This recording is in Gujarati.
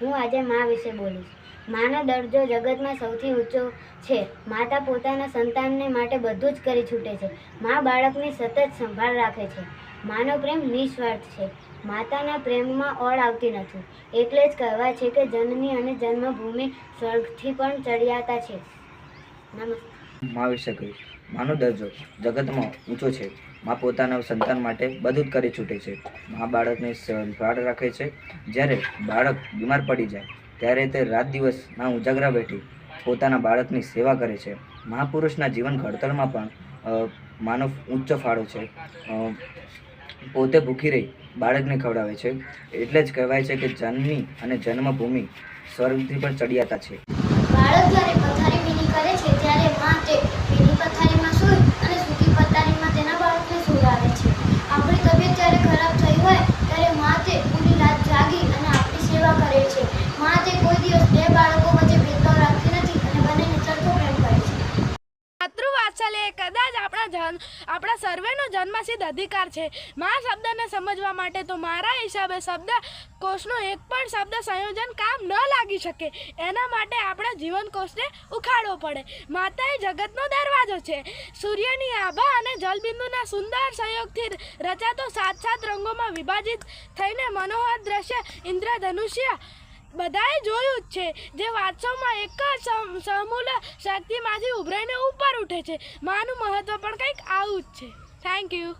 હું આજે મા વિશે બોલીશ. માનો દરજ્જો જગતમાં સૌથી ઊંચો છે. માતા પોતાના સંતાનને માટે બધું જ કરી છૂટે છે. મા બાળકની સતત સંભાળ રાખે છે. માનો પ્રેમ નિસ્વાર્થ છે. માતાના પ્રેમમાં ઓળ આવતી નથી. એટલે જ કહેવાય છે કે જનની અને જન્મભૂમિ સ્વર્ગથી પણ ચડિયાતા છે. નમસ્તે. મા વિશે કહીશ. માનો દરજ્જો જગતમાં ઊંચો છે. મા પોતાના સંતાન માટે બધું જ કરી છૂટે છે. મા બાળકની સંભાળ રાખે છે. જ્યારે બાળક બીમાર પડી જાય ત્યારે તે રાત દિવસ ના ઉજાગરા બેઠી પોતાના બાળકની સેવા કરે છે. મહાપુરુષના જીવન ઘડતરમાં પણ માનો ઊંચો ફાળો છે. પોતે ભૂખી રહી બાળકને ખવડાવે છે. એટલે જ કહેવાય છે કે જનની અને જન્મભૂમિ સ્વર્ગથી પણ ચડિયાતા છે. બાળક જ્યારે પથારી ભીની કરે છે ત્યારે મા તે ભીની પથારીમાં સૂઈ અને સૂકી પથારીમાં તેના બાળકને સુવડાવે છે. આપણી તબિયત જ્યારે ખરાબ થઈ હોય ત્યારે મા તે પૂરી રાત જાગી અને આપણી સેવા કરે છે. મા તે કોઈ દિવસ બે બાળકો વચ્ચે ભેદભાવ રાખતી નથી અને બંનેને સરખો પ્રેમ કરે છે. માતૃવાત્સલ્ય એ કદાચ આપણા સર્વેનો જન્મસિદ્ધ અધિકાર છે. મા શબ્દને સમજવા માટે તો મારા હિસાબે શબ્દકોશનો એક પણ શબ્દ સંયોજન કામ ન લાગી શકે. એના માટે આપણા જીવનકોશને ઉખાડવો પડે. માતા એ જગતનો દરવાજો છે. સૂર્યની આભા અને જલબિંદુના સુંદર સંયોગથી રચાતો 7 રંગોમાં વિભાજિત થઈને મનોહર દ્રશ્ય ઇન્દ્રધનુષ્ય બધાએ જોયું જ છે, જે વાત્સવમાં એક જ સમૂલ શક્તિમાંથી ઉભરાઈને ઉપર ઉઠે છે. માનું મહત્વ પણ કંઈક આવું જ છે. Thank you.